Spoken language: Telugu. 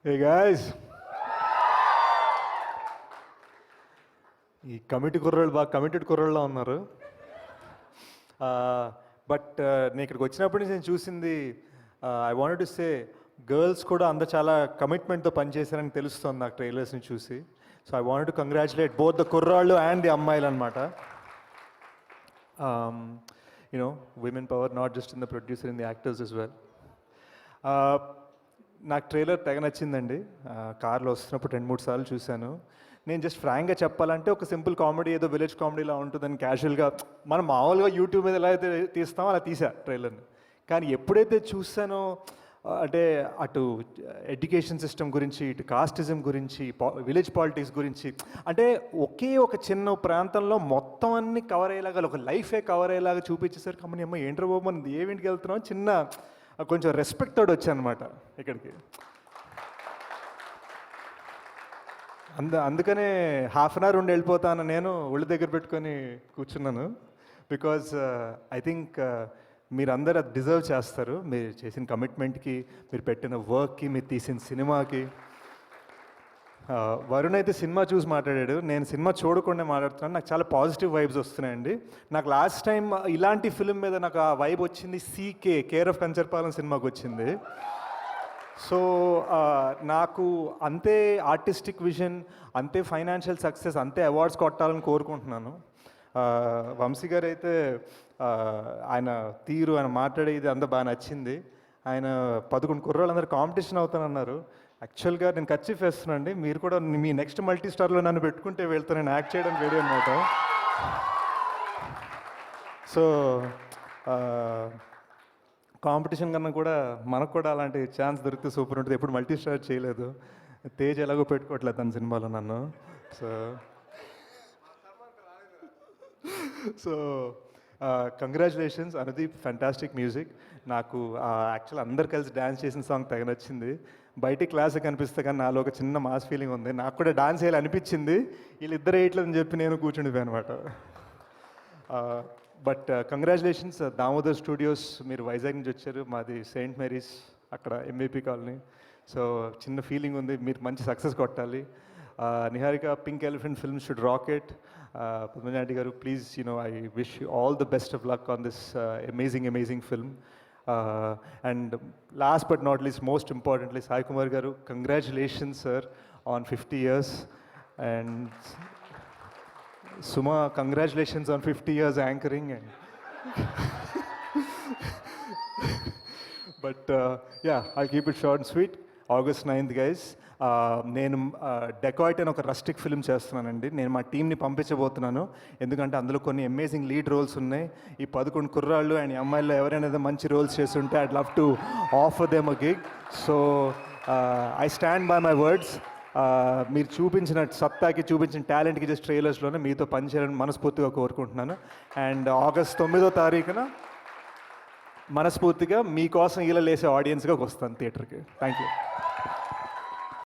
Hey guys, ఈ కమిటీ కుర్రోళ్ళు బాగా కమిటెడ్ కుర్రోళ్ళ ఉన్నారు. బట్ నేను ఇక్కడికి వచ్చినప్పటి నుంచి నేను చూసింది, I wanted to say girls కూడా అందరు చాలా కమిట్మెంట్తో పనిచేశారని తెలుస్తుంది నాకు ట్రైలర్స్ని చూసి. So I wanted to congratulate both the కుర్రాళ్ళు అండ్ ది అమ్మాయిలు అనమాట. You know women power not just in the producer, in the actors as well. నాకు ట్రైలర్ తెగ నచ్చిందండి. కార్లో వస్తున్నప్పుడు 2-3 సార్లు చూశాను. నేను జస్ట్ ఫ్రాంక్గా చెప్పాలంటే ఒక సింపుల్ కామెడీ, ఏదో విలేజ్ కామెడీలా ఉంటుందని క్యాజువల్గా మనం మామూలుగా యూట్యూబ్ మీద ఎలా అయితే తీస్తామో అలా తీసా ట్రైలర్ని. కానీ ఎప్పుడైతే చూసానో, అంటే అటు ఎడ్యుకేషన్ సిస్టమ్ గురించి, ఇటు కాస్టిజం గురించి, విలేజ్ పాలిటిక్స్ గురించి, అంటే ఒకే ఒక చిన్న ప్రాంతంలో మొత్తం అన్ని కవర్ అయ్యేలాగా, ఒక లైఫే కవర్ అయ్యేలాగా చూపించేసరికి అమ్మని అమ్మ ఏంట్రా బాబు మనం ఏమింటికి వెళ్తున్నాం, చిన్న కొంచెం రెస్పెక్ట్ తోడు వచ్చానమాట ఇక్కడికి. అందుకనే హాఫ్ అన్ అవర్ ఉండి వెళ్ళిపోతాను నేను ఒళ్ళు దగ్గర పెట్టుకొని కూర్చున్నాను. బికాజ్ ఐ థింక్ మీరందరూ అది డిజర్వ్ చేస్తారు. మీరు చేసిన కమిట్మెంట్కి, మీరు పెట్టిన వర్క్కి, మీరు తీసిన సినిమాకి. వరుణ్ అయితే సినిమా చూసి మాట్లాడాడు, నేను సినిమా చూడకుండా మాట్లాడుతున్నాను. నాకు చాలా పాజిటివ్ వైబ్స్ వస్తున్నాయండి. నాకు లాస్ట్ టైం ఇలాంటి ఫిల్మ్ మీద నాకు ఆ వైబ్ వచ్చింది సీకే, కేర్ ఆఫ్ కంచర్పాలెం సినిమాకి వచ్చింది. సో నాకు అంతే ఆర్టిస్టిక్ విజన్, అంతే ఫైనాన్షియల్ సక్సెస్, అంతే అవార్డ్స్ కొట్టాలని కోరుకుంటున్నాను. వంశీ గారు అయితే ఆయన తీరు, ఆయన మాట్లాడేది అంతా బాగా నచ్చింది. ఆయన 11 కుర్రాళ్ళందరూ కాంపిటీషన్ అవుతానన్నారు. యాక్చువల్గా నేను కర్చీఫ్ వేస్తున్నానండి, మీరు కూడా మీ నెక్స్ట్ మల్టీ స్టార్లో నన్ను పెట్టుకుంటే వెళ్తా, నేను యాక్ట్ చేయడం రెడీ అన్నమాట. సో కాంపిటీషన్ కన్నా కూడా మనకు కూడా అలాంటి ఛాన్స్ దొరికితే సూపర్ ఉంటుంది. ఎప్పుడు మల్టీ స్టార్ చేయలేదు, తేజ్ ఎలాగో పెట్టుకోవట్లేదు తన సినిమాలో నన్ను. So congratulations Anudeep, fantastic music. నాకు యాక్చువల్ అందరు కలిసి డ్యాన్స్ చేసిన సాంగ్ తెగ నచ్చింది. బయటికి క్లాస్ కనిపిస్తే కానీ నాలో ఒక చిన్న మాస్ ఫీలింగ్ ఉంది. నాకు కూడా డాన్స్ చేయాలి అనిపించింది, వీళ్ళిద్దరు వేయట్లేదని చెప్పి నేను కూర్చుండిపోయాను అనమాట. బట్ కంగ్రాచులేషన్స్ దామోదర్ స్టూడియోస్, మీరు వైజాగ్ నుంచి వచ్చారు, మాది సెయింట్ మేరీస్ అక్కడ ఎంవిపి కాలనీ. సో చిన్న ఫీలింగ్ ఉంది, మీరు మంచి సక్సెస్ కొట్టాలి. Niharika, pink elephant film should rocket. Padmanati garu, please, I wish you all the best of luck on this amazing film. And last but not least, most importantly, Sai Kumar garu, congratulations sir on 50 years. And Suma, congratulations on 50 years anchoring. And but yeah, I'll keep it short and sweet. August 9th guys, నేను డెకాయిట్ అని ఒక రస్టిక్ ఫిల్మ్ చేస్తున్నానండి. నేను మా టీంని పంపించబోతున్నాను, ఎందుకంటే అందులో కొన్ని అమేజింగ్ లీడ్ రోల్స్ ఉన్నాయి. ఈ 11 కుర్రాళ్ళు అండ్ అమ్మాయిల్లో ఎవరైనా మంచి రోల్స్ చేస్తుంటే I'd love to offer them a gig. So I stand by my words. మీరు చూపించిన సత్తాకి, చూపించిన టాలెంట్కి జస్ట్ ట్రైలర్స్లోనే మీతో పనిచేయాలని మనస్ఫూర్తిగా కోరుకుంటున్నాను. అండ్ ఆగస్ట్ 9వ తారీఖున మనస్ఫూర్తిగా మీకోసం ఇలా లేసే ఆడియన్స్గా వస్తాను థియేటర్కి. Thank you.